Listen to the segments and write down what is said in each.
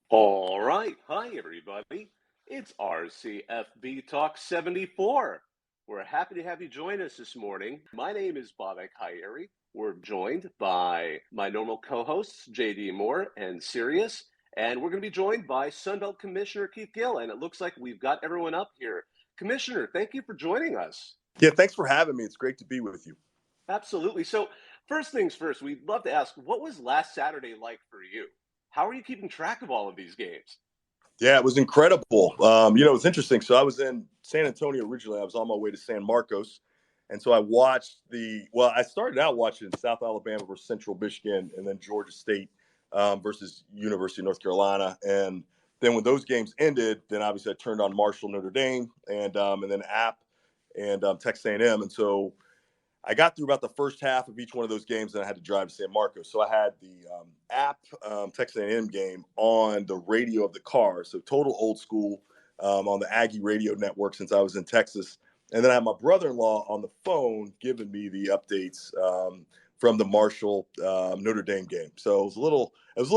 All right. Hi, everybody. It's our CFB Talk 74. We're happy to have you join us this morning. My name is Bobak Hayeri. We're joined by my normal co-hosts, JD Moore and Sirius, and we're going to be joined by Belt Commissioner Keith Gill, and it looks like we've got everyone up here. Commissioner, thank you for joining us. Yeah, thanks for having me. It's great to be with you. Absolutely. So, first things first, we'd love to ask, what was last Saturday like for you? How are you keeping track of all of these games? Yeah, it was incredible. It's interesting. So I was in San Antonio originally. I was on my way to San Marcos. And so I watched I started out watching South Alabama versus Central Michigan and then Georgia State versus University of North Carolina. And then when those games ended, then obviously I turned on Marshall, Notre Dame, and then App and Texas A&M. And so I got through about the first half of each one of those games, and I had to drive to San Marcos. So I had the App Texas A&M game on the radio of the car, so total old school on the Aggie radio network since I was in Texas. And then I had my brother-in-law on the phone giving me the updates from the Marshall Notre Dame game. So it was a little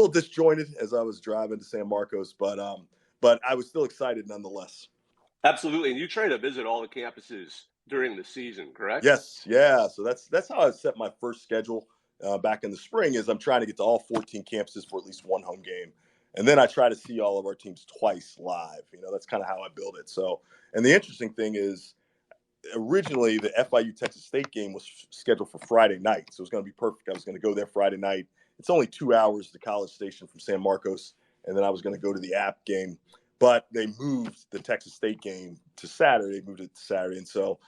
disjointed as I was driving to San Marcos, but I was still excited nonetheless. Absolutely. And you try to visit all the campuses during the season, correct? Yes, yeah. So that's how I set my first schedule back in the spring. Is I'm trying to get to all 14 campuses for at least one home game, and then I try to see all of our teams twice live. That's kind of how I build it. So, and the interesting thing is, originally the FIU Texas State game was scheduled for Friday night, so it was going to be perfect. I was going to go there Friday night. It's only 2 hours to College Station from San Marcos, and then I was going to go to the App game. But they moved the Texas State game to Saturday, moved it to Saturday. And so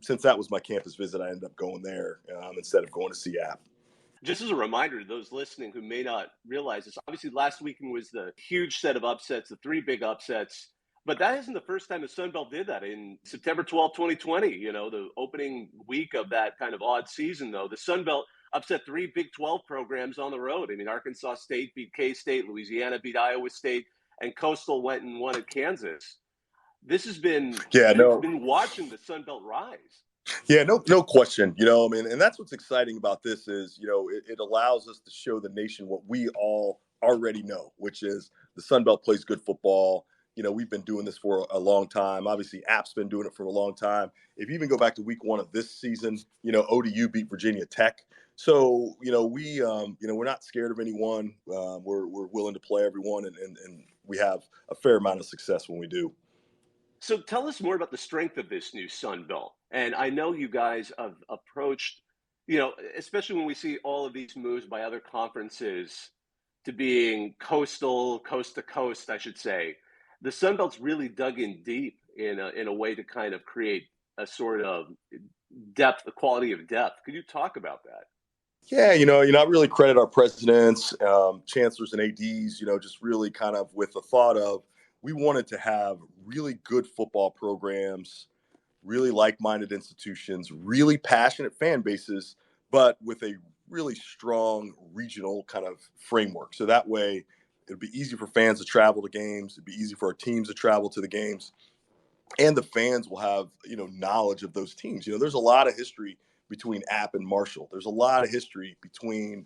since that was my campus visit, I ended up going there instead of going to see App. Just as a reminder to those listening who may not realize this, obviously last weekend was the huge set of upsets, the three big upsets. But that isn't the first time the Sun Belt did that. In September 12, 2020, the opening week of that kind of odd season, though, the Sun Belt upset three Big 12 programs on the road. I mean, Arkansas State beat K-State, Louisiana beat Iowa State, and Coastal went and won at Kansas. This has been, you've been watching the Sun Belt rise. Yeah, no question. And that's what's exciting about this is, it allows us to show the nation what we all already know, which is the Sun Belt plays good football. We've been doing this for a long time. Obviously, App's been doing it for a long time. If you even go back to week 1 of this season, ODU beat Virginia Tech. So, we're not scared of anyone. We're willing to play everyone, and we have a fair amount of success when we do. So tell us more about the strength of this new Sun Belt. And I know you guys have approached, especially when we see all of these moves by other conferences to being coastal, coast to coast, I should say. The Sun Belt's really dug in deep in a way to kind of create a sort of depth, the quality of depth. Could you talk about that? Yeah, I really credit our presidents, chancellors, and ADs, just really kind of with the thought of we wanted to have really good football programs, really like-minded institutions, really passionate fan bases, but with a really strong regional kind of framework. So that way it'd be easy for fans to travel to games. It'd be easy for our teams to travel to the games. And the fans will have, knowledge of those teams. There's a lot of history between App and Marshall. There's a lot of history between,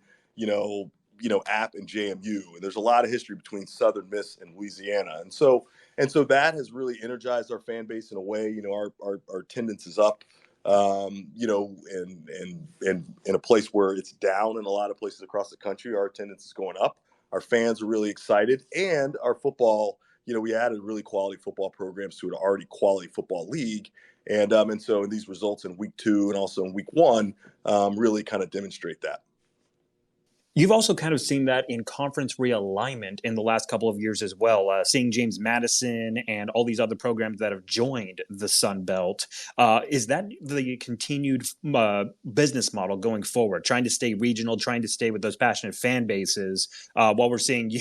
App and JMU. And there's a lot of history between Southern Miss and Louisiana. And so that has really energized our fan base in a way. Our attendance is up, and in a place where it's down in a lot of places across the country, our attendance is going up. Our fans are really excited, and our football, we added really quality football programs to an already quality football league. And so these results in week 2 and also in week 1 really kind of demonstrate that. You've also kind of seen that in conference realignment in the last couple of years as well, seeing James Madison and all these other programs that have joined the Sun Belt. Is that the continued business model going forward, trying to stay regional, trying to stay with those passionate fan bases, while we're seeing,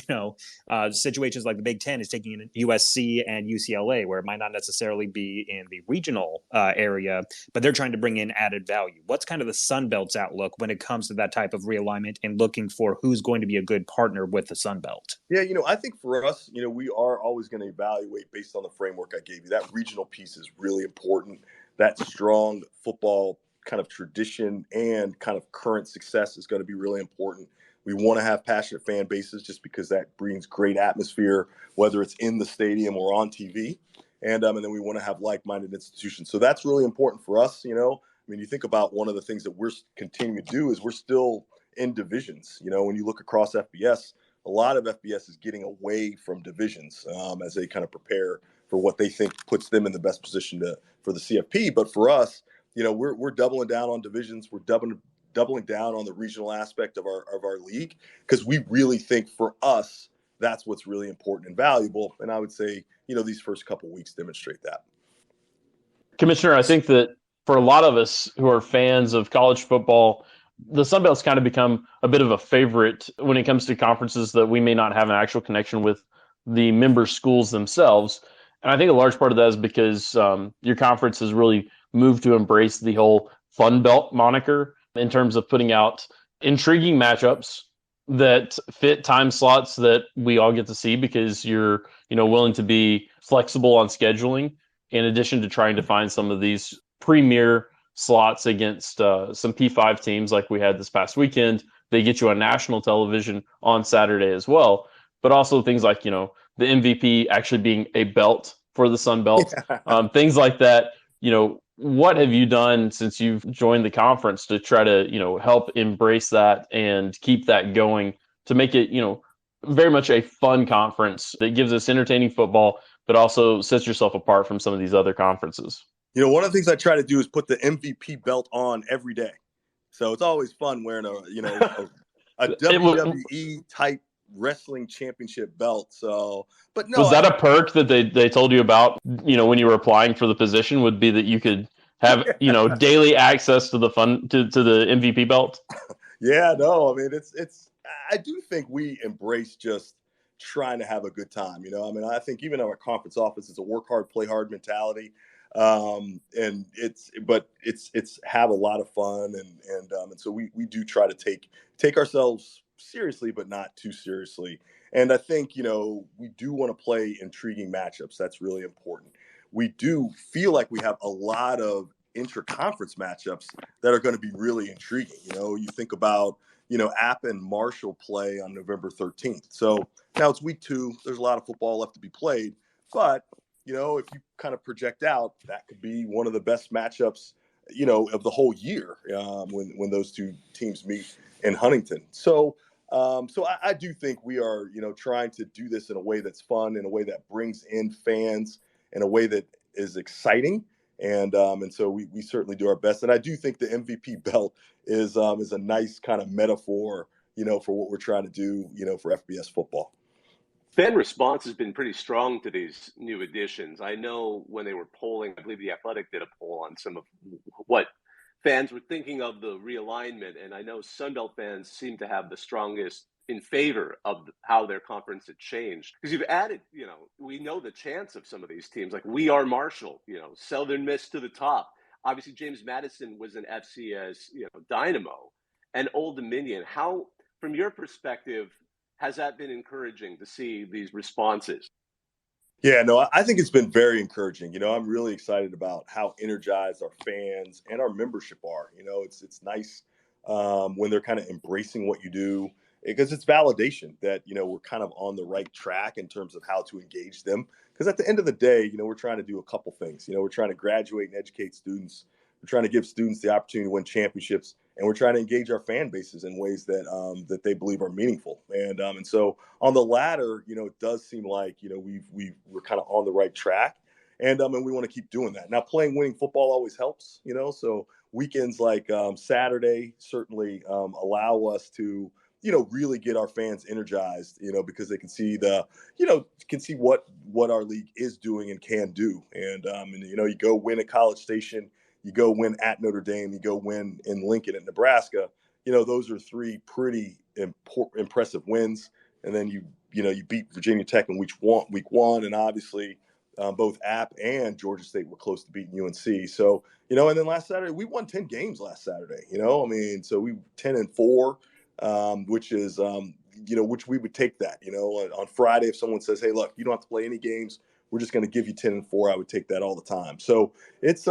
situations like the Big Ten is taking in USC and UCLA, where it might not necessarily be in the regional area, but they're trying to bring in added value. What's kind of the Sun Belt's outlook when it comes to that type of realignment and looking for who's going to be a good partner with the Sun Belt? Yeah, I think for us, we are always going to evaluate based on the framework I gave you. That regional piece is really important. That strong football kind of tradition and kind of current success is going to be really important. We want to have passionate fan bases just because that brings great atmosphere, whether it's in the stadium or on TV. And then we want to have like-minded institutions. So that's really important for us. I mean, you think about one of the things that we're continuing to do is we're still in divisions. When you look across FBS, a lot of FBS is getting away from divisions as they kind of prepare for what they think puts them in the best position for the CFP. But for us, we're doubling down on divisions. We're doubling down on the regional aspect of our league because we really think for us that's what's really important and valuable. And I would say, these first couple of weeks demonstrate that. Commissioner, I think that for a lot of us who are fans of college football, the Sun Belt's kind of become a bit of a favorite when it comes to conferences that we may not have an actual connection with the member schools themselves. And I think a large part of that is because your conference has really moved to embrace the whole Fun Belt moniker in terms of putting out intriguing matchups that fit time slots that we all get to see because you're, willing to be flexible on scheduling in addition to trying to find some of these premier slots against some P5 teams like we had this past weekend. They get you on national television on Saturday as well, but also things like, the MVP actually being a belt for the Sun Belt, things like that. What have you done since you've joined the conference to try to, help embrace that and keep that going to make it, very much a fun conference that gives us entertaining football, but also sets yourself apart from some of these other conferences? One of the things I try to do is put the MVP belt on every day. So it's always fun wearing a WWE type wrestling championship belt. So, but no. Was that a perk that they told you about, when you were applying for the position would be that you could have, daily access to the the MVP belt? Yeah, no, I mean, I do think we embrace just trying to have a good time. I think even our conference office is a work hard, play hard mentality. And it's have a lot of fun. And so we do try to take ourselves seriously, but not too seriously. And I think, we do want to play intriguing matchups. That's really important. We do feel like we have a lot of intra-conference matchups that are going to be really intriguing. You think about, App and Marshall play on November 13th. So now it's week 2. There's a lot of football left to be played. But, if you kind of project out, that could be one of the best matchups, of the whole year when those two teams meet in Huntington. So I do think we are, trying to do this in a way that's fun, in a way that brings in fans, in a way that is exciting. And so we certainly do our best. And I do think the MVP belt is a nice kind of metaphor, for what we're trying to do, for FBS football. Fan response has been pretty strong to these new additions. I know when they were polling, I believe The Athletic did a poll on some of what fans were thinking of the realignment. And I know Sunbelt fans seem to have the strongest in favor of how their conference had changed. Because you've added, we know the chance of some of these teams, like We Are Marshall, Southern Miss to the top. Obviously, James Madison was an FCS, Dynamo, and Old Dominion. How, from your perspective, has that been encouraging to see these responses? Yeah, no, I think it's been very encouraging. I'm really excited about how energized our fans and our membership are. It's nice when they're kind of embracing what you do, because it's validation that, we're kind of on the right track in terms of how to engage them. Because at the end of the day, we're trying to do a couple things. We're trying to graduate and educate students. We're trying to give students the opportunity to win championships, and we're trying to engage our fan bases in ways that they believe are meaningful. And so on the latter, it does seem like, we're kind of on the right track, and we want to keep doing that. Now, playing winning football always helps, so weekends like Saturday certainly allow us to, really get our fans energized, because they can see what our league is doing and can do. And you go win at College Station, you go win at Notre Dame, you go win in Lincoln at Nebraska. Those are 3 pretty impressive wins. And then you beat Virginia Tech in week one, and obviously both App and Georgia State were close to beating UNC. So, and then last Saturday we won 10 games last Saturday. So we 10-4, which is which we would take that. On Friday, if someone says, "Hey, look, you don't have to play any games, we're just going to give you 10-4," I would take that all the time. So it's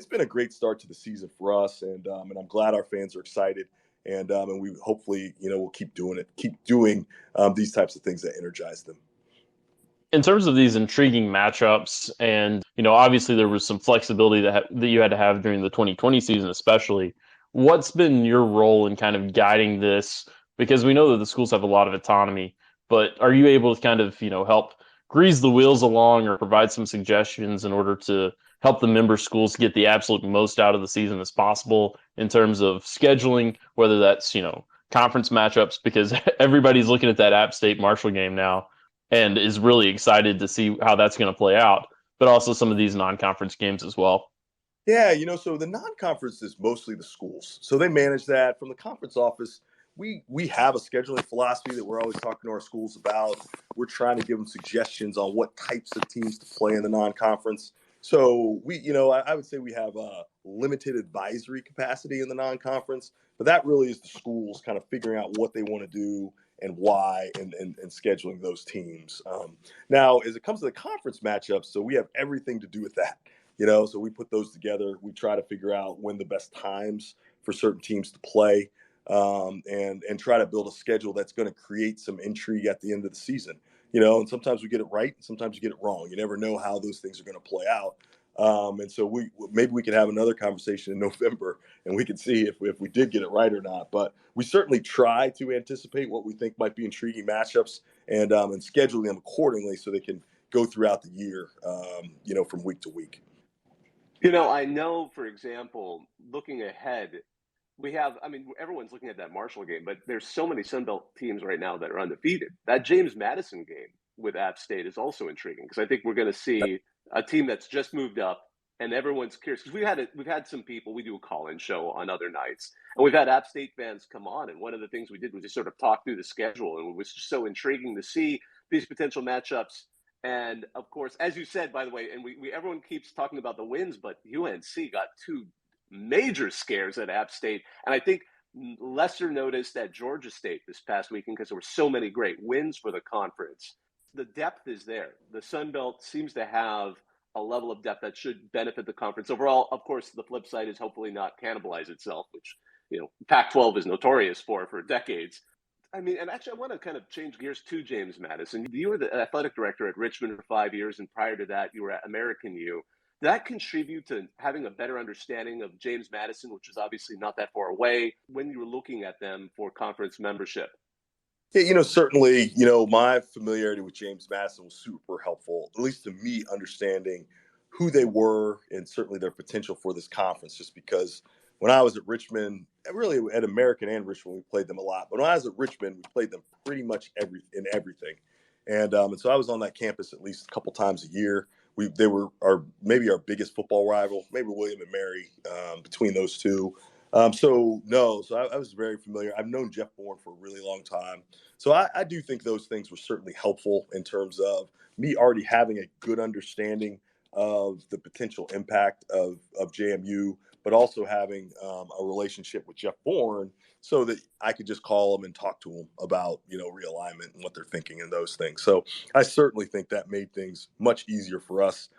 been a great start to the season for us, and I'm glad our fans are excited. And we hopefully, we'll keep doing these types of things that energize them. In terms of these intriguing matchups, and obviously there was some flexibility that you had to have during the 2020 season, especially. What's been your role in kind of guiding this? Because we know that the schools have a lot of autonomy, but are you able to kind of help grease the wheels along or provide some suggestions in order to help the member schools get the absolute most out of the season as possible in terms of scheduling, whether that's conference matchups, because everybody's looking at that App State Marshall game now and is really excited to see how that's going to play out, but also some of these non-conference games as well. Yeah, so the non-conference is mostly the schools. So they manage that. From the conference office, we have a scheduling philosophy that we're always talking to our schools about. We're trying to give them suggestions on what types of teams to play in the non-conference. So I would say we have a limited advisory capacity in the non-conference, but that really is the schools kind of figuring out what they want to do and why, and scheduling those teams. Now, as it comes to the conference matchups, so we have everything to do with that. So we put those together. We try to figure out when the best times for certain teams to play, and try to build a schedule that's going to create some intrigue at the end of the season. And sometimes we get it right, and sometimes you get it wrong. You never know how those things are going to play out. And so maybe we could have another conversation in November, and we can see if we did get it right or not. But we certainly try to anticipate what we think might be intriguing matchups, and schedule them accordingly so they can go throughout the year, from week to week. I know, for example, looking ahead, everyone's looking at that Marshall game, but there's so many Sun Belt teams right now that are undefeated. That James Madison game with App State is also intriguing, because I think we're going to see a team that's just moved up, and everyone's curious, because we've had some people. We do a call-in show on other nights, and we've had App State fans come on, and one of the things we did was just sort of talk through the schedule, and it was just so intriguing to see these potential matchups. And of course, as you said, by the way, and everyone keeps talking about the wins, but UNC got two major scares at App State, and I think lesser noticed at Georgia State this past weekend, because there were so many great wins for the conference. The depth is there. The Sun Belt seems to have a level of depth that should benefit the conference overall. Of course, the flip side is hopefully not cannibalize itself, which Pac-12 is notorious for decades. And actually, I want to kind of change gears to James Madison. You were the athletic director at Richmond for 5 years, and prior to that, you were at American U. Did that contribute to having a better understanding of James Madison, which is obviously not that far away, when you were looking at them for conference membership? Yeah, certainly, my familiarity with James Madison was super helpful, at least to me, understanding who they were and certainly their potential for this conference, just because when I was at Richmond, really at American and Richmond, we played them a lot. But when I was at Richmond, we played them pretty much in everything. And so I was on that campus at least a couple times a year. They were maybe our biggest football rival, maybe William and Mary, between those two. So I was very familiar. I've known Jeff Bourne for a really long time. So I do think those things were certainly helpful in terms of me already having a good understanding of the potential impact of JMU, but also having a relationship with Jeff Bourne so that I could just call him and talk to him about, realignment and what they're thinking and those things. So I certainly think that made things much easier for us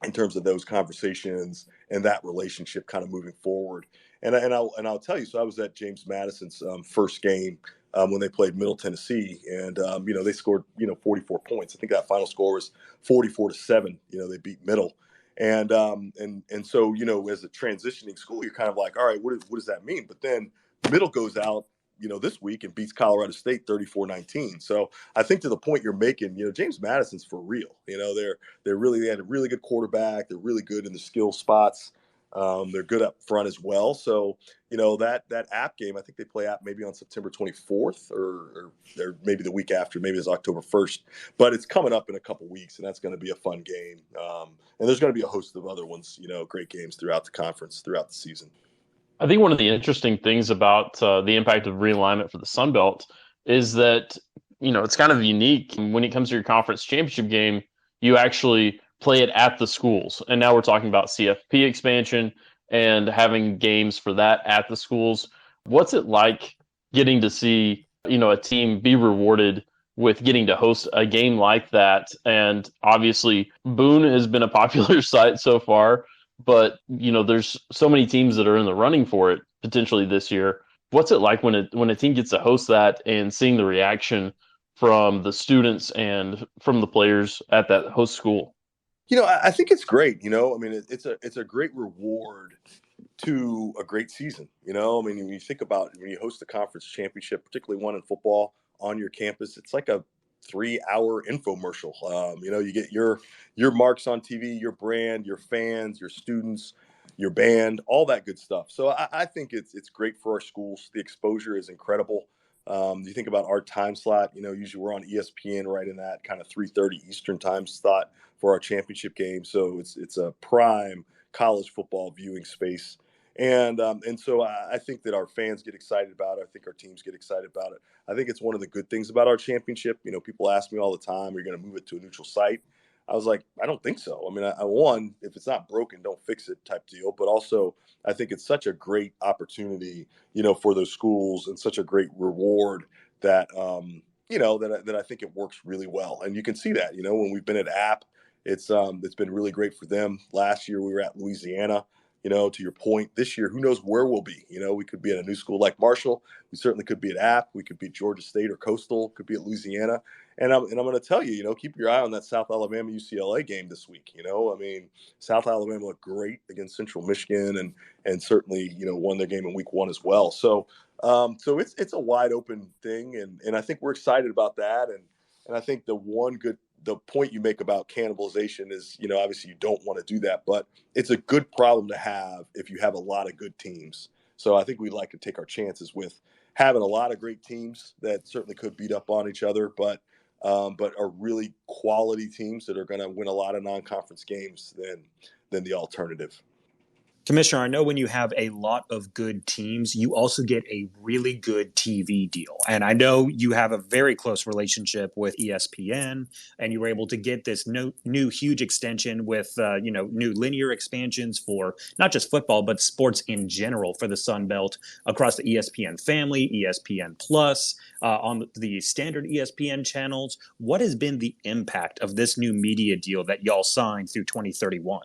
in terms of those conversations and that relationship kind of moving forward. And I'll tell you, so I was at James Madison's first game when they played Middle Tennessee, and they scored 44 points. I think that final score was 44-7. They beat Middle, and so as a transitioning school, you're kind of like, all right, what does that mean? But then Middle goes out this week and beats Colorado State 34-19. So I think to the point you're making, James Madison's for real. They had a really good quarterback. They're really good in the skill spots. They're good up front as well. So, that App game, I think they play App maybe on September 24th or maybe the week after, maybe it's October 1st, but it's coming up in a couple weeks, and that's going to be a fun game. And there's going to be a host of other ones, great games throughout the conference, throughout the season. I think one of the interesting things about the impact of realignment for the Sun Belt is that, it's kind of unique. When it comes to your conference championship game, you actually play it at the schools. And now we're talking about CFP expansion and having games for that at the schools. What's it like getting to see, a team be rewarded with getting to host a game like that? And obviously Boone has been a popular site so far, but there's so many teams that are in the running for it potentially this year. What's it like when a team gets to host that and seeing the reaction from the students and from the players at that host school? I think it's great. I mean, it's a great reward to a great season. I mean, when you think about when you host a conference championship, particularly one in football on your campus, it's like a 3-hour infomercial. You get your marks on TV, your brand, your fans, your students, your band, all that good stuff. So I think it's great for our schools. The exposure is incredible. You think about our time slot. Usually we're on ESPN right in that kind of 3:30 Eastern time slot for our championship game. So it's a prime college football viewing space. And so I think that our fans get excited about it. I think our teams get excited about it. I think it's one of the good things about our championship. People ask me all the time, "Are you going to move it to a neutral site?" I was like, I don't think so. I mean, one, if it's not broken, don't fix it type deal. But also, I think it's such a great opportunity, for those schools, and such a great reward that, that I think it works really well. And you can see that, when we've been at App, it's been really great for them. Last year we were at Louisiana. To your point, this year, who knows where we'll be? We could be at a new school like Marshall. We certainly could be at App. We could be at Georgia State or Coastal. Could be at Louisiana. And I'm going to tell you, keep your eye on that South Alabama UCLA game this week. I mean, South Alabama looked great against Central Michigan, and certainly won their game in week 1 as well. So it's a wide open thing, and I think we're excited about that. And I think the point you make about cannibalization is, obviously you don't want to do that, but it's a good problem to have if you have a lot of good teams. So I think we'd like to take our chances with having a lot of great teams that certainly could beat up on each other, but are really quality teams that are going to win a lot of non-conference games than the alternative. Commissioner, I know when you have a lot of good teams, you also get a really good TV deal. And I know you have a very close relationship with ESPN, and you were able to get this new huge extension with, new linear expansions for not just football, but sports in general for the Sun Belt across the ESPN family, ESPN Plus, on the standard ESPN channels. What has been the impact of this new media deal that y'all signed through 2031?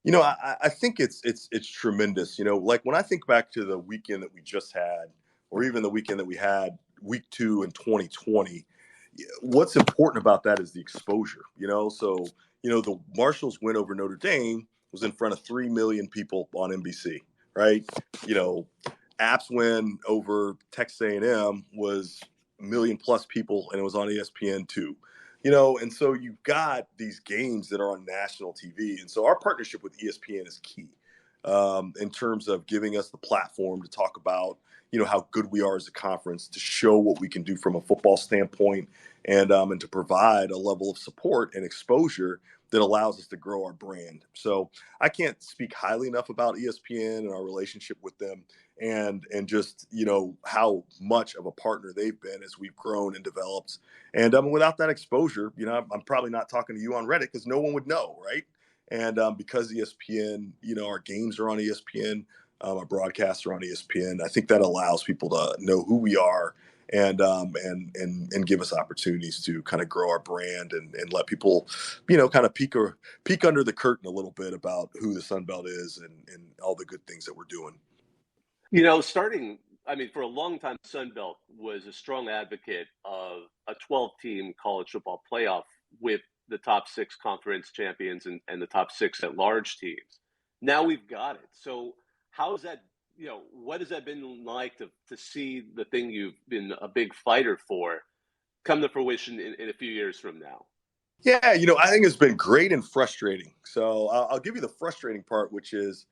I think it's tremendous. Like when I think back to the weekend that we just had, or even the weekend that we had week 2 in 2020, what's important about that is the exposure. So the Marshall's win over Notre Dame was in front of 3 million people on NBC, right? App's win over Texas A&M was 1 million plus people, and it was on ESPN too. And so you've got these games that are on national TV. And so our partnership with ESPN is key in terms of giving us the platform to talk about, how good we are as a conference, to show what we can do from a football standpoint, and to provide a level of support and exposure that allows us to grow our brand. So I can't speak highly enough about ESPN and our relationship with them, and just, how much of a partner they've been as we've grown and developed. And without that exposure, I'm probably not talking to you on Reddit because no one would know, right? And because ESPN, our games are on ESPN, our broadcasts are on ESPN. I think that allows people to know who we are, and give us opportunities to kind of grow our brand, and let people, kind of peek under the curtain a little bit about who the Sun Belt is, and all the good things that we're doing. For a long time, Sun Belt was a strong advocate of a 12-team college football playoff with the top 6 conference champions and the top 6 at-large teams. Now we've got it. So how is that, what has that been like to see the thing you've been a big fighter for come to fruition in a few years from now? Yeah, I think it's been great and frustrating. So I'll give you the frustrating part, which is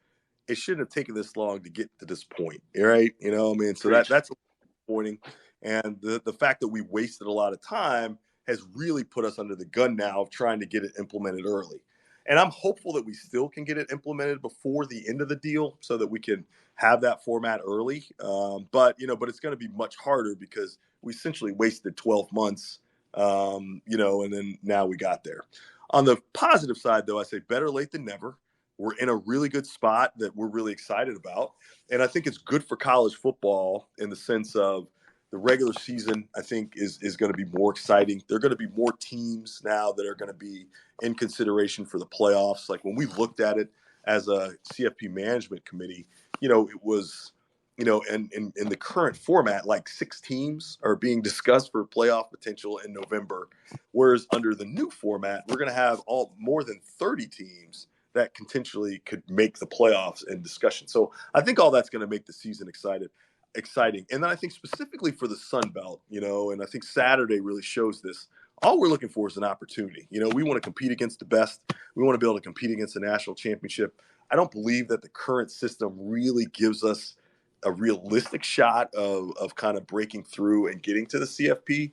it shouldn't have taken this long to get to this point, right? So that's disappointing. And the fact that we wasted a lot of time has really put us under the gun now of trying to get it implemented early. And I'm hopeful that we still can get it implemented before the end of the deal so that we can have that format early. But it's going to be much harder because we essentially wasted 12 months, and then now we got there. On the positive side, though, I say better late than never. We're in a really good spot that we're really excited about. And I think it's good for college football in the sense of the regular season, I think, is going to be more exciting. There are going to be more teams now that are going to be in consideration for the playoffs. Like when we looked at it as a CFP management committee, it was and in the current format, like 6 teams are being discussed for playoff potential in November, whereas under the new format, we're going to have more than 30 teams that potentially could make the playoffs in discussion. So I think all that's going to make the season exciting. And then I think specifically for the Sun Belt, and I think Saturday really shows this. All we're looking for is an opportunity. We want to compete against the best. We want to be able to compete against the national championship. I don't believe that the current system really gives us a realistic shot of kind of breaking through and getting to the CFP.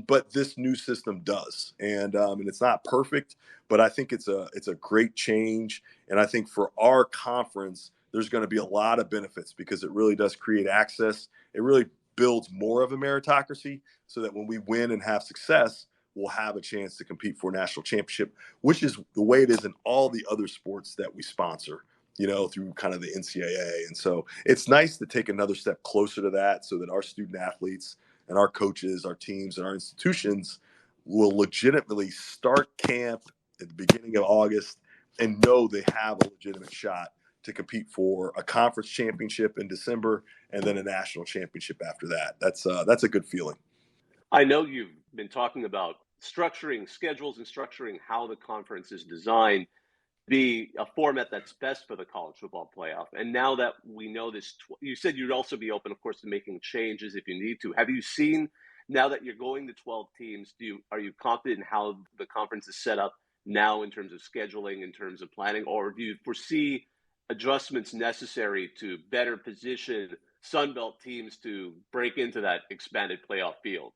But this new system does. And it's not perfect, but I think it's a great change. And I think for our conference, there's going to be a lot of benefits because it really does create access. It really builds more of a meritocracy so that when we win and have success, we'll have a chance to compete for a national championship, which is the way it is in all the other sports that we sponsor, through kind of the NCAA. And so it's nice to take another step closer to that so that our student athletes and our coaches, our teams, and our institutions will legitimately start camp at the beginning of August and know they have a legitimate shot to compete for a conference championship in December and then a national championship after that. That's a good feeling. I know you've been talking about structuring schedules and structuring how the conference is designed be a format that's best for the college football playoff. And now that we know this, you said you'd also be open, of course, to making changes if you need to. Have you seen, now that you're going to 12 teams, are you confident in how the conference is set up now in terms of scheduling, in terms of planning, or do you foresee adjustments necessary to better position Sun Belt teams to break into that expanded playoff field?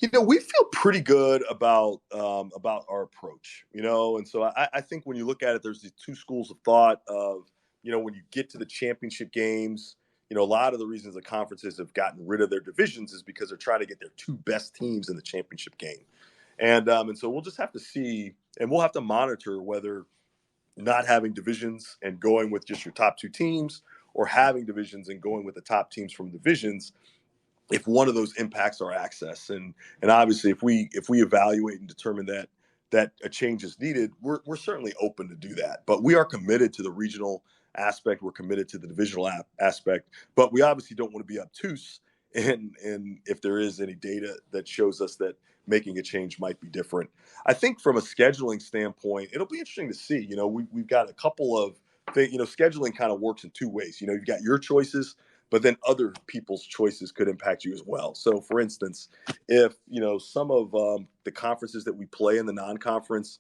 We feel pretty good about our approach, and so I think when you look at it, there's these 2 schools of thought of, when you get to the championship games, a lot of the reasons the conferences have gotten rid of their divisions is because they're trying to get their 2 best teams in the championship game. And so we'll just have to see, and we'll have to monitor whether not having divisions and going with just your top 2 teams or having divisions and going with the top teams from divisions, if one of those impacts our access. And obviously if we evaluate and determine that a change is needed, we're certainly open to do that. But we are committed to the regional aspect. We're committed to the divisional aspect, but we obviously don't want to be obtuse. And if there is any data that shows us that making a change might be different. I think from a scheduling standpoint, it'll be interesting to see. We've got a couple of things. Scheduling kind of works in 2 ways. You've got your choices, but then other people's choices could impact you as well. So, for instance, if some of the conferences that we play in the non-conference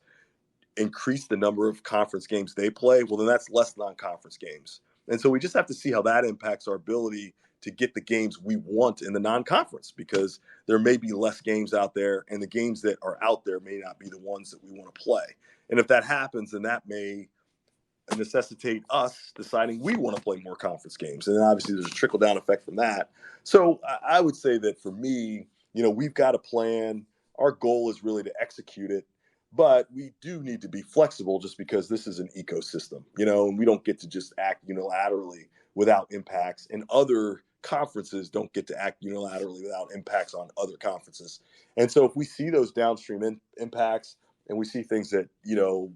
increase the number of conference games they play, well, then that's less non-conference games. And so we just have to see how that impacts our ability to get the games we want in the non-conference, because there may be less games out there, and the games that are out there may not be the ones that we want to play. And if that happens, then that may necessitate us deciding we want to play more conference games. And then obviously there's a trickle-down effect from that. So I would say that for me, we've got a plan. Our goal is really to execute it. But we do need to be flexible just because this is an ecosystem, and we don't get to just act unilaterally without impacts. And other conferences don't get to act unilaterally without impacts on other conferences. And so if we see those downstream impacts and we see things that,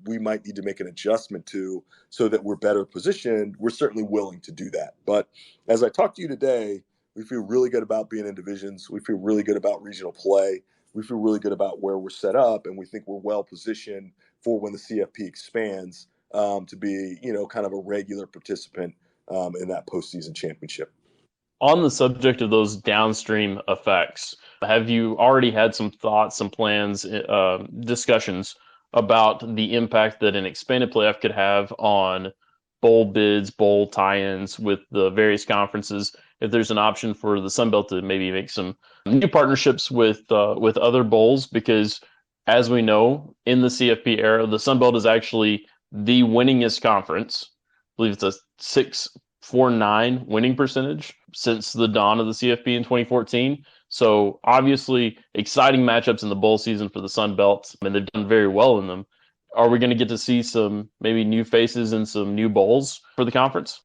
we might need to make an adjustment to so that we're better positioned, we're certainly willing to do that. But as I talked to you today, we feel really good about being in divisions. We feel really good about regional play. We feel really good about where we're set up, and we think we're well positioned for when the CFP expands to be, kind of a regular participant in that postseason championship. On the subject of those downstream effects, have you already had some thoughts, some plans, discussions about the impact that an expanded playoff could have on bowl bids, bowl tie-ins with the various conferences? If there's an option for the Sun Belt to maybe make some new partnerships with other bowls, because as we know, in the CFP era, the Sun Belt is actually the winningest conference. I believe it's a 649 winning percentage since the dawn of the CFP in 2014. So obviously exciting matchups in the bowl season for the Sun Belt, and they've done very well in them. Are we going to get to see some maybe new faces and some new bowls for the conference?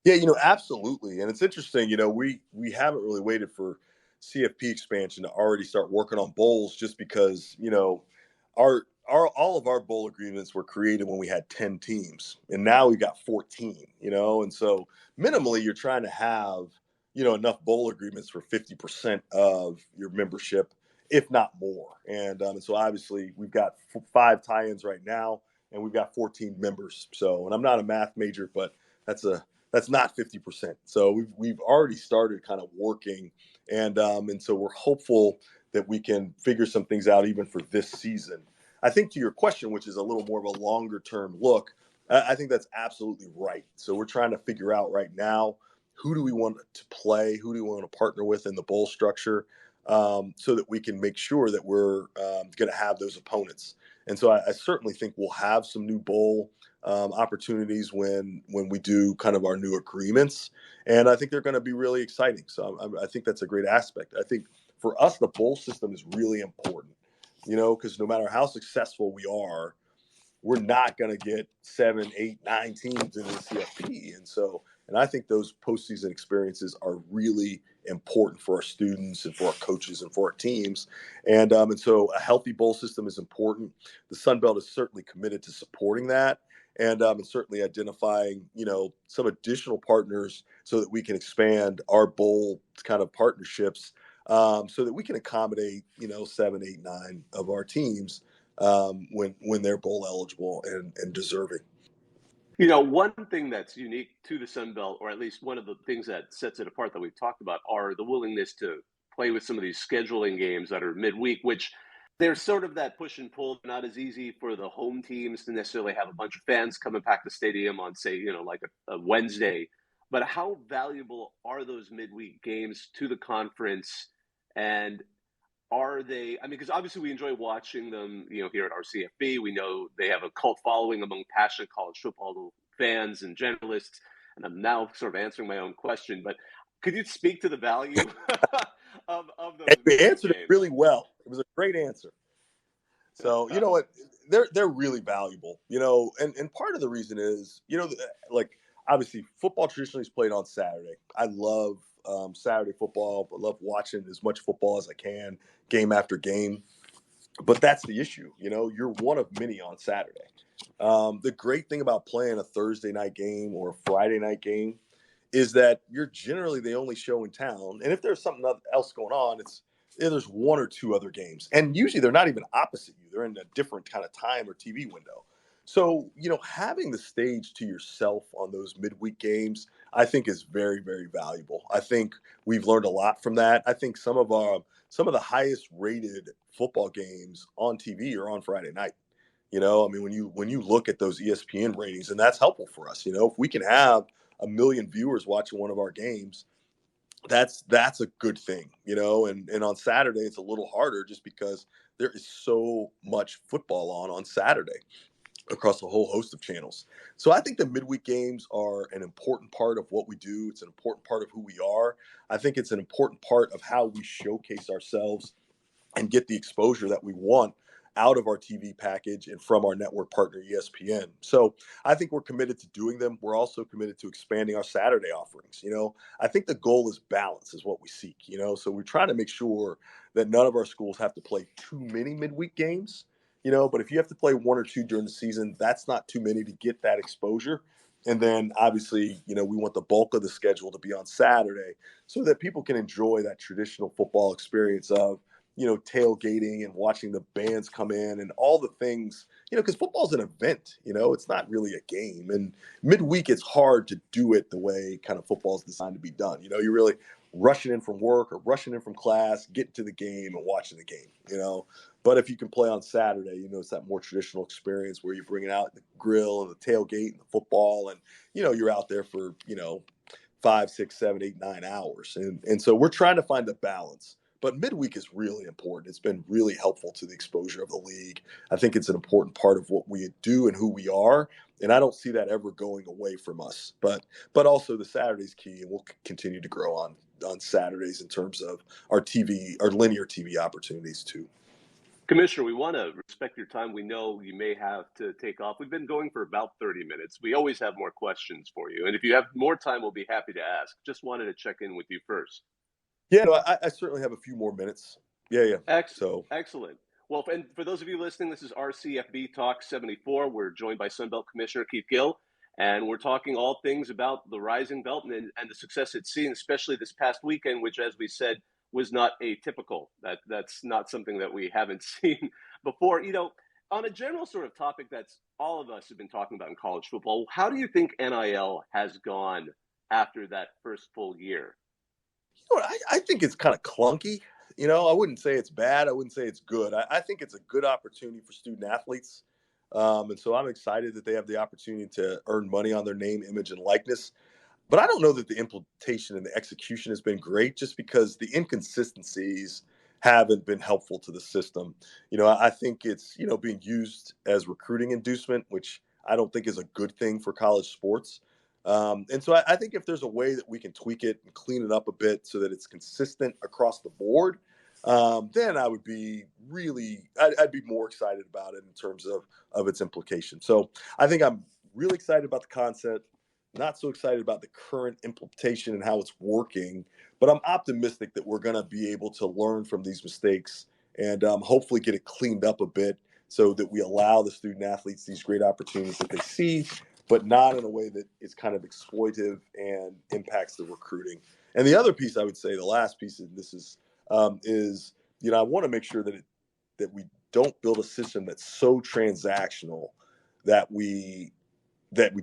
Yeah, absolutely. And it's interesting, we haven't really waited for CFP expansion to already start working on bowls just because, our all of our bowl agreements were created when we had 10 teams, and now we've got 14, and so minimally you're trying to have, enough bowl agreements for 50% of your membership, if not more. And so obviously we've got 5 tie-ins right now, and we've got 14 members. So, and I'm not a math major, but that's not 50%. So we've already started kind of working, and so we're hopeful that we can figure some things out even for this season. I think to your question, which is a little more of a longer term look, I think that's absolutely right. So we're trying to figure out right now, who do we want to play? Who do we want to partner with in the bowl structure, so that we can make sure that we're going to have those opponents. And so I certainly think we'll have some new bowl opportunities when we do kind of our new agreements. And I think they're going to be really exciting. So I think that's a great aspect. I think for us, the bowl system is really important. Because no matter how successful we are, we're not going to get 7, 8, 9 teams in the CFP. And I think those postseason experiences are really important for our students and for our coaches and for our teams. And so a healthy bowl system is important. The Sun Belt is certainly committed to supporting that, and certainly identifying, some additional partners so that we can expand our bowl kind of partnerships, so that we can accommodate, 7, 8, 9 of our teams when they're bowl eligible and deserving. One thing that's unique to the Sun Belt, or at least one of the things that sets it apart that we've talked about, are the willingness to play with some of these scheduling games that are midweek, which there's sort of that push and pull. Not as easy for the home teams to necessarily have a bunch of fans come and pack the stadium on, say, like a Wednesday. But how valuable are those midweek games to the conference? And are they, because obviously we enjoy watching them, here at our CFB. We know they have a cult following among passionate college football fans and generalists. And I'm now sort of answering my own question, but could you speak to the value of those? And you answered it really well. It was a great answer. So, you know what, they're really valuable, and part of the reason is, like, obviously football traditionally is played on Saturday. I love Saturday football. I love watching as much football as I can, game after game. But that's the issue. You're one of many on Saturday. The great thing about playing a Thursday night game or a Friday night game is that you're generally the only show in town. And if there's something else going on, there's 1 or 2 other games. And usually they're not even opposite you. They're in a different kind of time or TV window. So, having the stage to yourself on those midweek games, I think is very, very valuable. I think we've learned a lot from that. I think some of the highest rated football games on TV are on Friday night. When you look at those ESPN ratings, and that's helpful for us. If we can have 1 million viewers watching one of our games, that's a good thing, and on Saturday, it's a little harder just because there is so much football on Saturday across a whole host of channels. So I think the midweek games are an important part of what we do. It's an important part of who we are. I think it's an important part of how we showcase ourselves and get the exposure that we want out of our TV package and from our network partner, ESPN. So I think we're committed to doing them. We're also committed to expanding our Saturday offerings. I think the goal is balance is what we seek, so we're trying to make sure that none of our schools have to play too many midweek games, but if you have to play 1 or 2 during the season, that's not too many to get that exposure. And then obviously, we want the bulk of the schedule to be on Saturday so that people can enjoy that traditional football experience of, tailgating and watching the bands come in and all the things, because football's an event, it's not really a game. And midweek, it's hard to do it the way kind of football is designed to be done. You're really rushing in from work or rushing in from class, getting to the game and watching the game, But if you can play on Saturday, it's that more traditional experience where you're bringing out the grill and the tailgate and the football and, you're out there for, 5, 6, 7, 8, 9 hours. And so we're trying to find a balance. But midweek is really important. It's been really helpful to the exposure of the league. I think it's an important part of what we do and who we are. And I don't see that ever going away from us. But also the Saturday's key, and we'll continue to grow on Saturdays in terms of our linear TV opportunities too. Commissioner, we want to respect your time. We know you may have to take off. We've been going for about 30 minutes. We always have more questions for you. And if you have more time, we'll be happy to ask. Just wanted to check in with you first. Yeah, no, I certainly have a few more minutes. Yeah. Excellent. Well, Well, and for those of you listening, this is our CFB Talk 74. We're joined by Belt Commissioner Keith Gill, and we're talking all things about the rising belt and the success it's seen, especially this past weekend, which, as we said, was not atypical. That's not something that we haven't seen before. On a general sort of topic that's all of us have been talking about in college football, how do you think NIL has gone after that first full year? I think it's kind of clunky. I wouldn't say it's bad. I wouldn't say it's good. I think it's a good opportunity for student athletes. And so I'm excited that they have the opportunity to earn money on their name, image, and likeness. But I don't know that the implementation and the execution has been great, just because the inconsistencies haven't been helpful to the system. I think it's, being used as recruiting inducement, which I don't think is a good thing for college sports. And so I think if there's a way that we can tweak it and clean it up a bit so that it's consistent across the board, then I would be I'd be more excited about it in terms of its implication. So I think I'm really excited about the concept, not so excited about the current implementation and how it's working, but I'm optimistic that we're going to be able to learn from these mistakes and hopefully get it cleaned up a bit so that we allow the student athletes these great opportunities that they see, but not in a way that is kind of exploitive and impacts the recruiting. And the other piece I would say, the last piece of this is I want to make sure that we don't build a system that's so transactional that we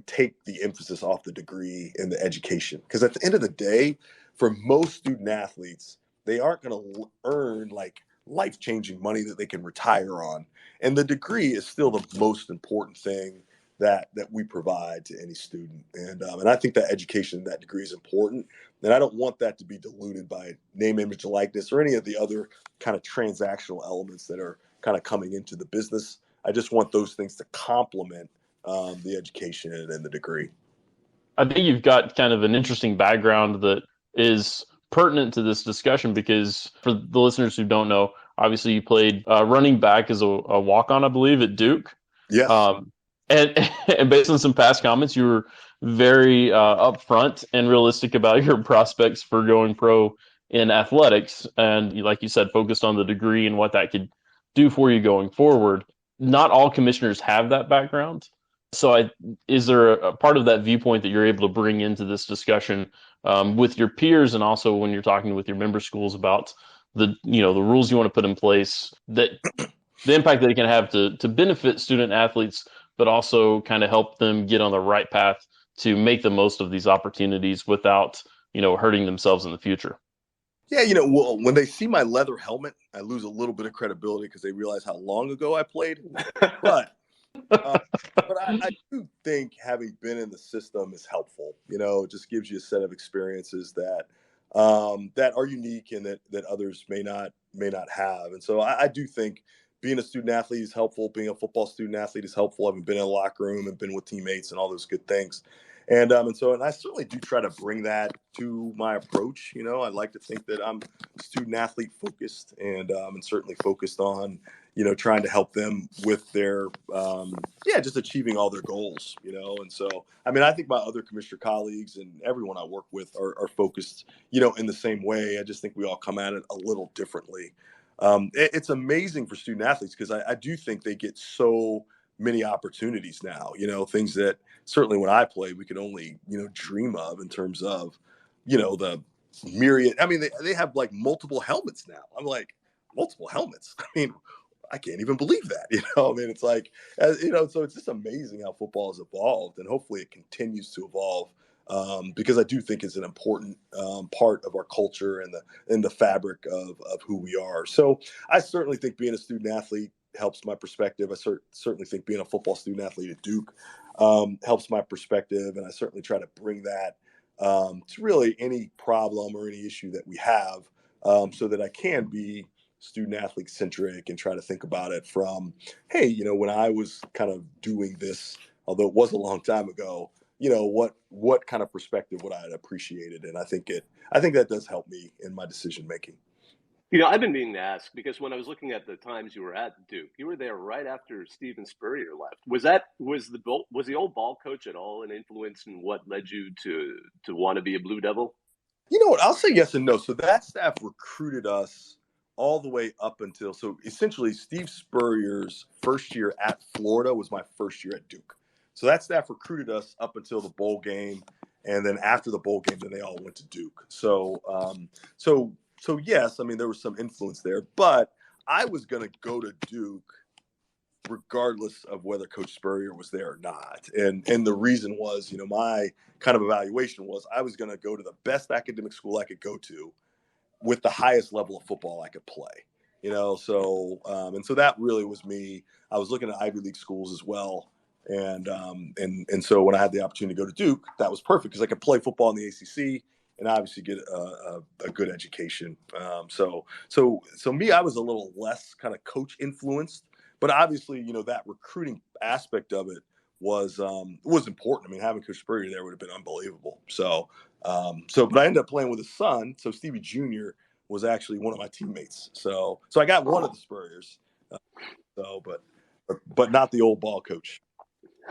take the emphasis off the degree and the education. Because at the end of the day, for most student athletes, they aren't going to earn like life-changing money that they can retire on. And the degree is still the most important thing that we provide to any student. And I think that education and that degree is important. And I don't want that to be diluted by name, image, and likeness or any of the other kind of transactional elements that are kind of coming into the business. I just want those things to complement the education and the degree. I think you've got kind of an interesting background that is pertinent to this discussion, because for the listeners who don't know, obviously you played running back as a walk-on, I believe, at Duke. Yes. And based on some past comments, you were very upfront and realistic about your prospects for going pro in athletics. And like you said, focused on the degree and what that could do for you going forward. Not all commissioners have that background. So is there a part of that viewpoint that you're able to bring into this discussion with your peers, and also when you're talking with your member schools about the rules you want to put in place, that the impact that it can have to benefit student athletes, but also kind of help them get on the right path to make the most of these opportunities without, hurting themselves in the future? Yeah, well, when they see my leather helmet, I lose a little bit of credibility because they realize how long ago I played. But I do think having been in the system is helpful. It just gives you a set of experiences that are unique and that others may not have. And so I do think being a student athlete is helpful. Being a football student athlete is helpful. I've been in a locker room and been with teammates and all those good things. And I certainly do try to bring that to my approach. I'd like to think that I'm student athlete focused and certainly focused on, trying to help them with their, just achieving all their goals, And so, I think my other commissioner colleagues and everyone I work with are focused, in the same way. I just think we all come at it a little differently. It's amazing for student athletes because I do think they get so many opportunities now, things that certainly when I played, we could only, dream of in terms of, the myriad. They have like multiple helmets now. I'm like, multiple helmets. I can't even believe that, it's like, so it's just amazing how football has evolved, and hopefully it continues to evolve because I do think it's an important part of our culture and the fabric of who we are. So I certainly think being a student athlete helps my perspective. I certainly think being a football student athlete at Duke helps my perspective, and I certainly try to bring that to really any problem or any issue that we have, so that I can be student athlete centric and try to think about it from, hey, when I was kind of doing this, although it was a long time ago, what kind of perspective would I have appreciated? And I think that does help me in my decision making. I've been meaning to ask because when I was looking at the times you were at Duke, you were there right after Steven Spurrier left. Was the old ball coach at all an influence in what led you to want to be a Blue Devil? You know what? I'll say yes and no. So that staff recruited us all the way up until, so essentially Steve Spurrier's first year at Florida was my first year at Duke. So that staff recruited us up until the bowl game. And then after the bowl game, then they all went to Duke. So yes, I mean, there was some influence there, but I was going to go to Duke regardless of whether Coach Spurrier was there or not. And the reason was, my kind of evaluation was I was going to go to the best academic school I could go to with the highest level of football I could play, so that really was me. I was looking at Ivy League schools as well. And so when I had the opportunity to go to Duke, that was perfect because I could play football in the ACC and obviously get a good education. So me, I was a little less kind of coach influenced, but obviously, that recruiting aspect of it was important. I mean, having Coach Spurrier there would have been unbelievable. But I ended up playing with his son. So Stevie Jr. was actually one of my teammates. So I got one of the Spurriers. But not the old ball coach.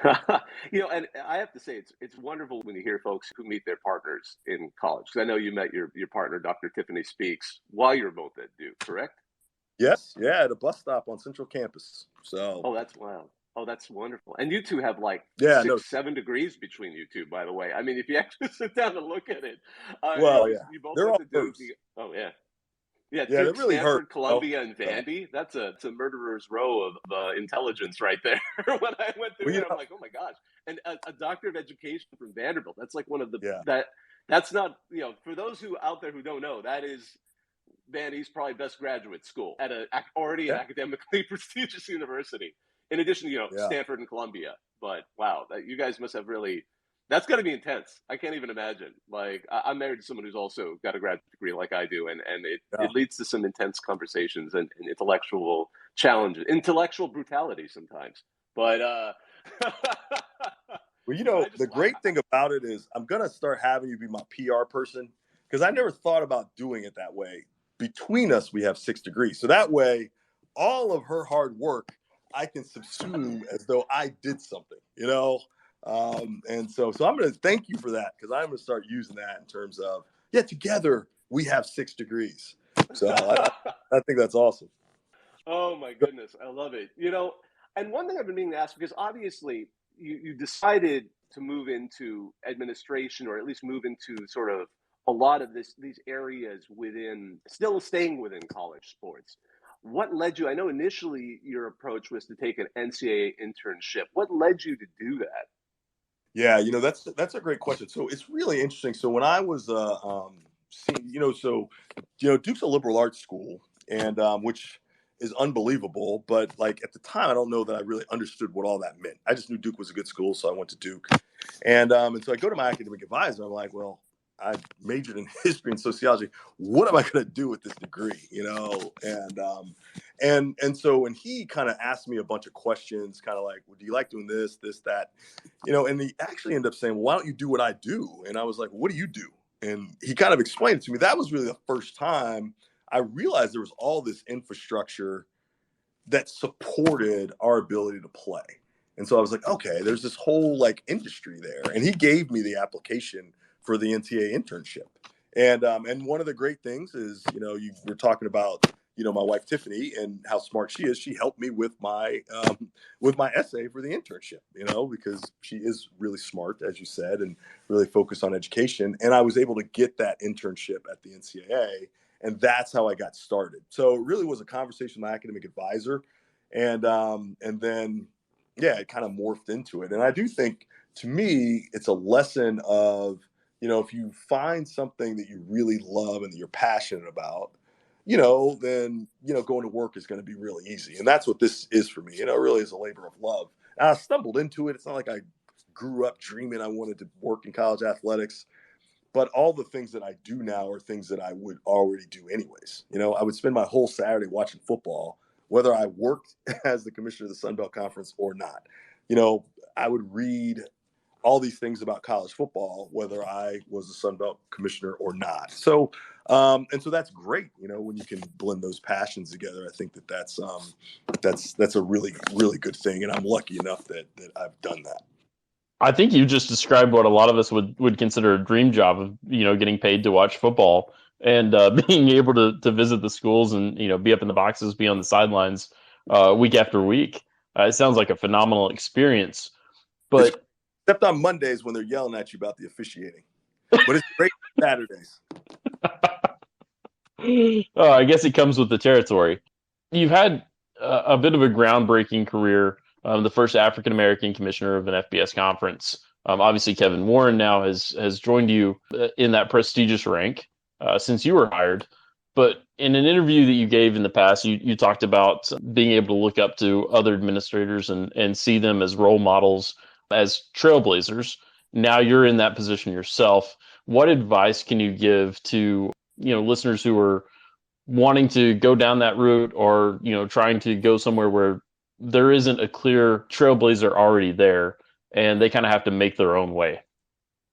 And I have to say, it's wonderful when you hear folks who meet their partners in college. Because I know you met your partner, Dr. Tiffany Speaks, while you were both at Duke, correct? Yes. Yeah, at a bus stop on Central Campus. So. Oh, that's wow. Oh, that's wonderful. And you two have 7 degrees between you two, by the way. I mean, if you actually sit down and look at it. You both they're all went to Duke. Oh, yeah. Yeah, Duke, Duke, really Stanford, hurt. Columbia, and Vandy. That's a murderer's row of intelligence right there. When I went through there, I'm like, oh my gosh. And a doctor of education from Vanderbilt. That's like one of the that's not, for those who out there who don't know, that is Vandy's probably best graduate school at already an academically prestigious university. In addition to, Stanford and Columbia. But wow, you guys must have really. That's got to be intense. I can't even imagine. I'm married to someone who's also got a graduate degree like I do, and it leads to some intense conversations and intellectual challenges, intellectual brutality sometimes. But well, the great thing about it is I'm gonna start having you be my PR person because I never thought about doing it that way. Between us, we have 6 degrees, so that way, all of her hard work I can subsume as though I did something, and so I'm going to thank you for that because I'm going to start using that in terms of, together we have 6 degrees. So I think that's awesome. Oh my goodness. I love it. And one thing I've been meaning to ask, because obviously you decided to move into administration or at least move into sort of a lot of these areas still staying within college sports. What led you? I know initially your approach was to take an NCAA internship. What led you to do that? Yeah, that's a great question. So it's really interesting. So when I was, Duke's a liberal arts school, and which is unbelievable. But at the time, I don't know that I really understood what all that meant. I just knew Duke was a good school, so I went to Duke, and so I go to my academic advisor. I'm like, well, I majored in history and sociology. What am I going to do with this degree? And so when he kind of asked me a bunch of questions, kind of like, well, do you like doing this, that, and he actually ended up saying, well, why don't you do what I do? And I was like, what do you do? And he kind of explained it to me. That was really the first time I realized there was all this infrastructure that supported our ability to play. And so I was like, okay, there's this whole industry there. And he gave me the application for the NCAA internship. And one of the great things is, you were talking about, my wife, Tiffany, and how smart she is. She helped me with my essay for the internship, because she is really smart, as you said, and really focused on education. And I was able to get that internship at the NCAA, and that's how I got started. So it really was a conversation with my academic advisor. And then, it kind of morphed into it. And I do think, to me, it's a lesson of, if you find something that you really love and that you're passionate about, then, going to work is going to be really easy. And that's what this is for me. It really is a labor of love. And I stumbled into it. It's not like I grew up dreaming I wanted to work in college athletics, but all the things that I do now are things that I would already do anyways. I would spend my whole Saturday watching football, whether I worked as the commissioner of the Sun Belt Conference or not. I would read all these things about college football, whether I was a Sun Belt commissioner or not. So, and so that's great. When you can blend those passions together, I think that's a really, really good thing. And I'm lucky enough that I've done that. I think you just described what a lot of us would consider a dream job of, getting paid to watch football and being able to visit the schools and be up in the boxes, be on the sidelines week after week. It sounds like a phenomenal experience. But except on Mondays when they're yelling at you about the officiating, but it's great Saturdays. I guess it comes with the territory. You've had a bit of a groundbreaking career, the first African American commissioner of an FBS conference. Obviously, Kevin Warren now has joined you in that prestigious rank since you were hired. But in an interview that you gave in the past, you talked about being able to look up to other administrators and see them as role models, as trailblazers. Now you're in that position yourself. What advice can you give to listeners who are wanting to go down that route, or trying to go somewhere where there isn't a clear trailblazer already there and they kind of have to make their own way?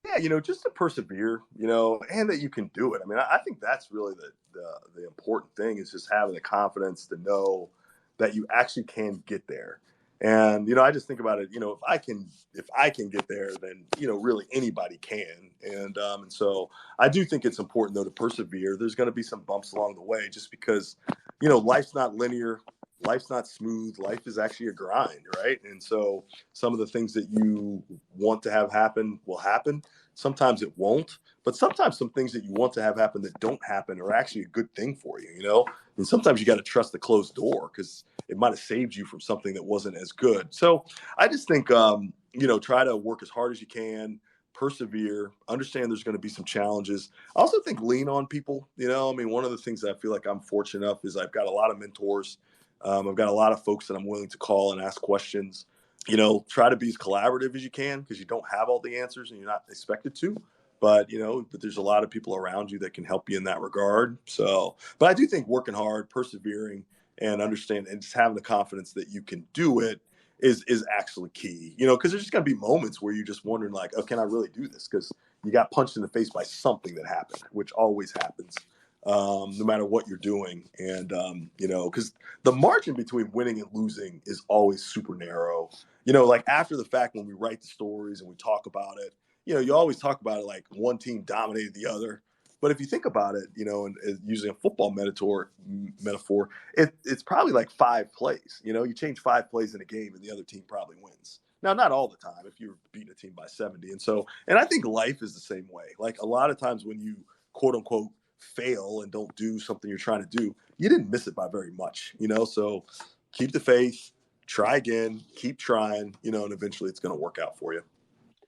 Yeah, just to persevere, and that you can do it. I mean, I think that's really the important thing, is just having the confidence to know that you actually can get there. And I just think about it. If I can get there, then really anybody can. And so I do think it's important, though, to persevere. There's going to be some bumps along the way, just because life's not linear, life's not smooth. Life is actually a grind, right? And so some of the things that you want to have happen will happen. Sometimes it won't, but sometimes some things that you want to have happen that don't happen are actually a good thing for you. And sometimes you got to trust the closed door, because it might have saved you from something that wasn't as good. So I just think, try to work as hard as you can, persevere, understand there's going to be some challenges. I also think lean on people. One of the things that I feel like I'm fortunate enough is I've got a lot of mentors. I've got a lot of folks that I'm willing to call and ask questions. Try to be as collaborative as you can, because you don't have all the answers and you're not expected to. But there's a lot of people around you that can help you in that regard. So, but I do think working hard, persevering, and understand, and just having the confidence that you can do it is actually key. Because there's just gonna be moments where you're just wondering, like, oh, can I really do this? Because you got punched in the face by something that happened, which always happens. No matter what you're doing. And, because the margin between winning and losing is always super narrow. Like after the fact, when we write the stories and we talk about it, you always talk about it like one team dominated the other. But if you think about it, and using a football metaphor, it's probably like 5 plays. You change 5 plays in a game and the other team probably wins. Now, not all the time if you're beating a team by 70. And I think life is the same way. Like a lot of times when you, quote unquote, fail and don't do something you're trying to do, you didn't miss it by very much, so keep the faith, try again, keep trying, and eventually it's going to work out for you.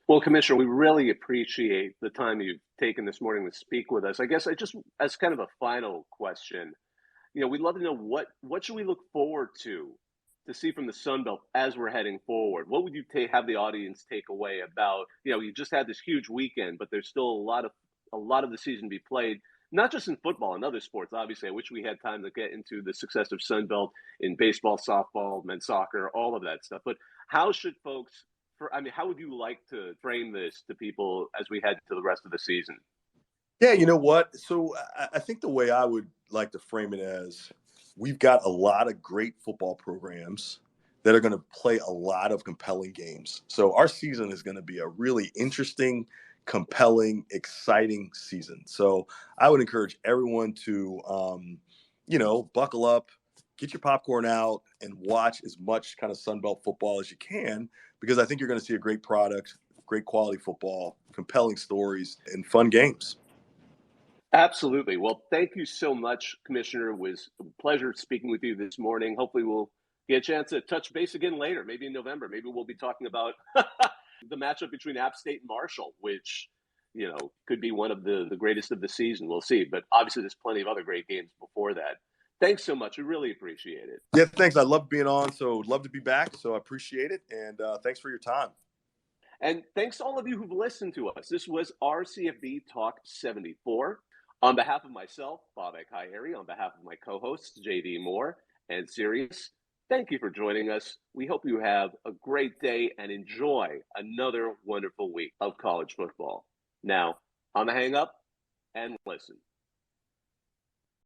Well, Commissioner, we really appreciate the time you've taken this morning to speak with us. I guess as kind of a final question, we'd love to know what should we look forward to see from the Sun Belt as we're heading forward? What would you have the audience take away about, you just had this huge weekend, but there's still a lot of the season to be played, not just in football and other sports. Obviously, I wish we had time to get into the success of Sun Belt in baseball, softball, men's soccer, all of that stuff. But how should folks, how would you like to frame this to people as we head to the rest of the season? Yeah, you know what? So I think the way I would like to frame it as, we've got a lot of great football programs that are going to play a lot of compelling games. So our season is going to be a really interesting, compelling, exciting season. So I would encourage everyone to, buckle up, get your popcorn out, and watch as much kind of Sun Belt football as you can, because I think you're going to see a great product, great quality football, compelling stories, and fun games. Absolutely. Well, thank you so much, Commissioner. It was a pleasure speaking with you this morning. Hopefully we'll get a chance to touch base again later, maybe in November. Maybe we'll be talking about the matchup between App State and Marshall, which, could be one of the greatest of the season. We'll see. But obviously there's plenty of other great games before that. Thanks so much. We really appreciate it. Yeah, thanks. I love being on, so love to be back. So I appreciate it. And thanks for your time. And thanks to all of you who've listened to us. This was our CFB Talk 74. On behalf of myself, Bob Ekhayeri, on behalf of my co-hosts, JD Moore and Sirius, thank you for joining us. We hope you have a great day and enjoy another wonderful week of college football. Now, I'm going to hang up and listen.